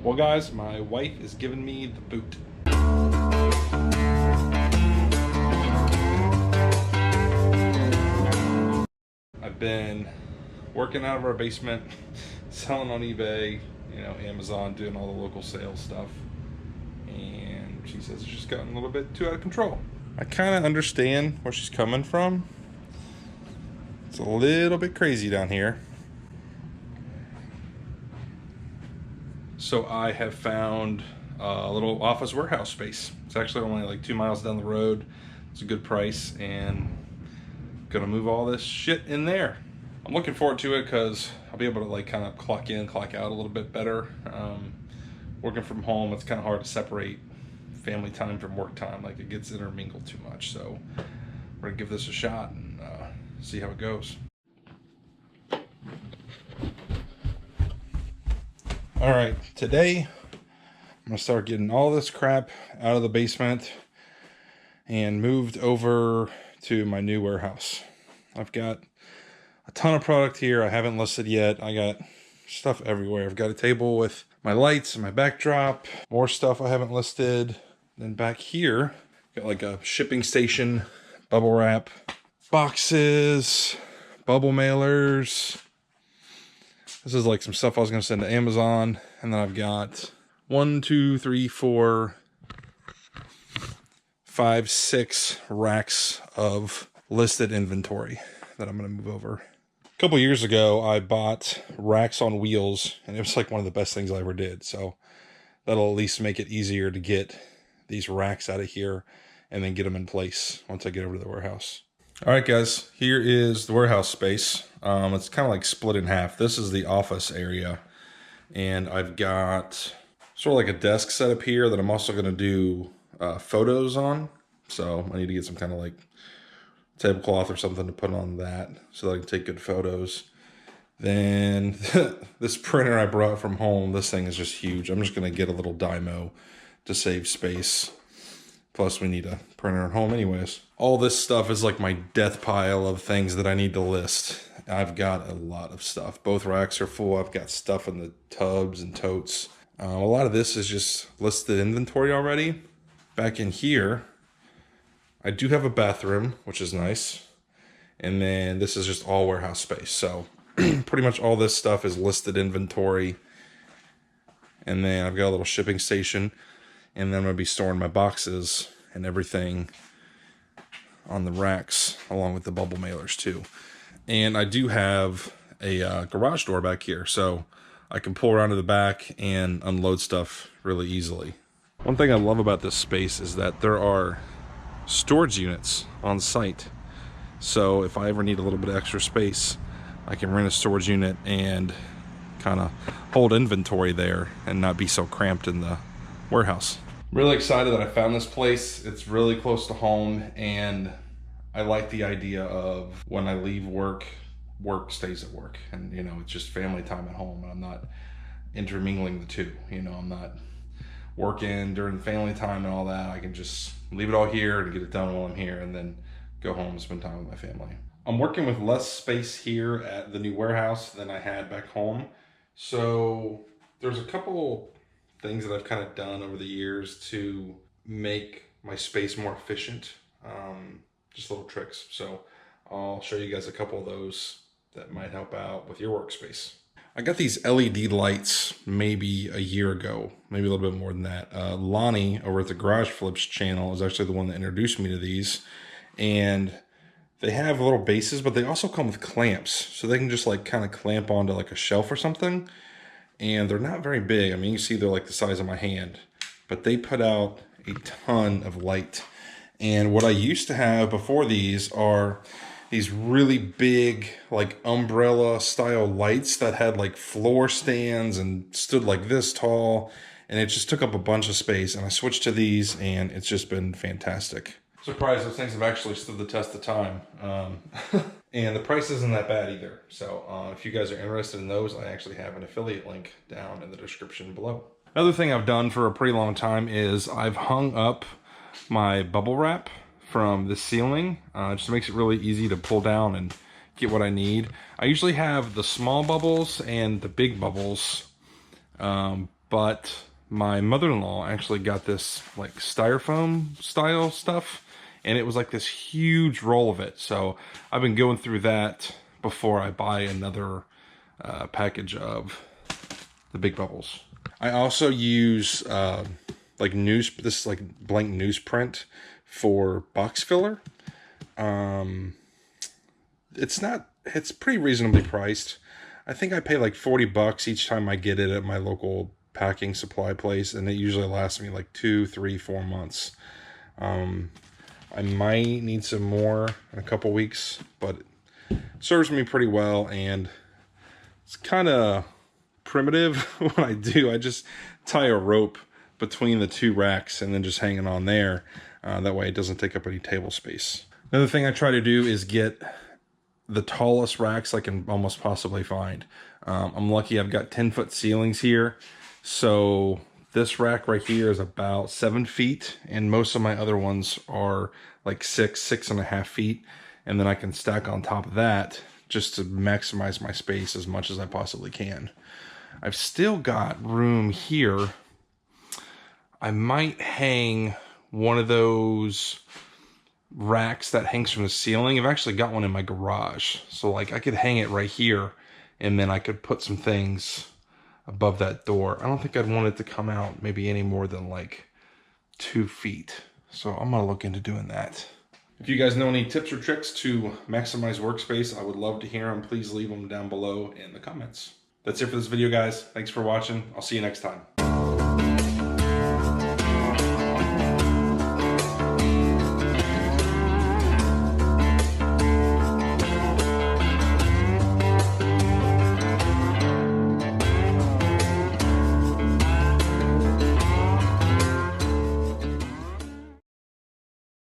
Well guys, my wife is giving me the boot. I've been working out of our basement, selling on eBay, you know, Amazon, doing all the local sales stuff. And she says it's just gotten a little bit too out of control. I kind of understand where she's coming from. It's a little bit crazy down here. So I have found a little office warehouse space. It's actually only like 2 miles down the road. It's a good price, and gonna move all this shit in there. I'm looking forward to it because I'll be able to like kind of clock in, clock out a little bit better. Working from home, it's kind of hard to separate family time from work time. Like, it gets intermingled too much. So we're gonna give this a shot and see how it goes. All right, today I'm gonna start getting all this crap out of the basement and moved over to my new warehouse. I've got a ton of product here I haven't listed yet. I got stuff everywhere. I've got a table with my lights and my backdrop, more stuff I haven't listed. Then back here, got like a shipping station, bubble wrap, boxes, bubble mailers. This is like some stuff I was gonna send to Amazon. And then I've got 1, 2, 3, 4, 5, 6 racks of listed inventory that I'm gonna move over. A couple years ago, I bought racks on wheels, and it was like one of the best things I ever did. So that'll at least make it easier to get these racks out of here and then get them in place once I get over to the warehouse. All right, guys, here is the warehouse space. It's kind of like split in half. This is the office area, and I've got sort of like a desk set up here that I'm also going to do photos on. So I need to get some kind of like tablecloth or something to put on that so that I can take good photos. Then this printer I brought from home, this thing is just huge. I'm just going to get a little Dymo to save space. Plus we need a printer at home anyways. All this stuff is like my death pile of things that I need to list. I've got a lot of stuff. Both racks are full. I've got stuff in the tubs and totes. A lot of this is just listed inventory already. Back in here, I do have a bathroom, which is nice. And then this is just all warehouse space. So pretty much all this stuff is listed inventory. And then I've got a little shipping station. And then I'm going to be storing my boxes and everything on the racks along with the bubble mailers too. And I do have a garage door back here, so I can pull around to the back and unload stuff really easily. One thing I love about this space is that there are storage units on site. So if I ever need a little bit of extra space, I can rent a storage unit and kind of hold inventory there and not be so cramped in the warehouse. Really excited that I found this place. It's really close to home, and I like the idea of when I leave work, work stays at work. And, you know, it's just family time at home, and I'm not intermingling the two. You know, I'm not working during family time and all that. I can just leave it all here and get it done while I'm here, and then go home and spend time with my family. I'm working with less space here at the new warehouse than I had back home. So there's a couple things that I've kind of done over the years to make my space more efficient. Just little tricks. So I'll show you guys a couple of those that might help out with your workspace. I got these LED lights maybe a year ago, maybe a little bit more than that. Lonnie over at the Garage Flips channel is actually the one that introduced me to these. And they have little bases, but they also come with clamps. So they can just like kind of clamp onto like a shelf or something. And they're not very big. I mean, you see they're like the size of my hand, but they put out a ton of light. And what I used to have before these are these really big, like umbrella style lights that had like floor stands and stood like this tall. And it just took up a bunch of space. And I switched to these, and it's just been fantastic. Surprised those things have actually stood the test of time. And the price isn't that bad either. So if you guys are interested in those, I actually have an affiliate link down in the description below. Another thing I've done for a pretty long time is I've hung up my bubble wrap from the ceiling. Just makes it really easy to pull down and get what I need. I usually have the small bubbles and the big bubbles but my mother-in-law actually got this like styrofoam style stuff, and it was like this huge roll of it. So I've been going through that before I buy another package of the Big Bubbles. I also use like this like blank newsprint for box filler. It's pretty reasonably priced. I think I pay like 40 bucks each time I get it at my local packing supply place, and it usually lasts me like 2, 3, 4 months. I might need some more in a couple weeks, but it serves me pretty well, and it's kind of primitive what I do. I just tie a rope between the two racks and then just hang it on there. That way it doesn't take up any table space. Another thing I try to do is get the tallest racks I can almost possibly find. I'm lucky I've got 10-foot ceilings here. So this rack right here is about 7 feet, and most of my other ones are like 6.5 feet. And then I can stack on top of that just to maximize my space as much as I possibly can. I've still got room here. I might hang one of those racks that hangs from the ceiling. I've actually got one in my garage. So like I could hang it right here, and then I could put some things above that door. I don't think I'd want it to come out maybe any more than like 2 feet. So I'm gonna look into doing that. If you guys know any tips or tricks to maximize workspace, I would love to hear them. Please leave them down below in the comments. That's it for this video, guys. Thanks for watching. I'll see you next time.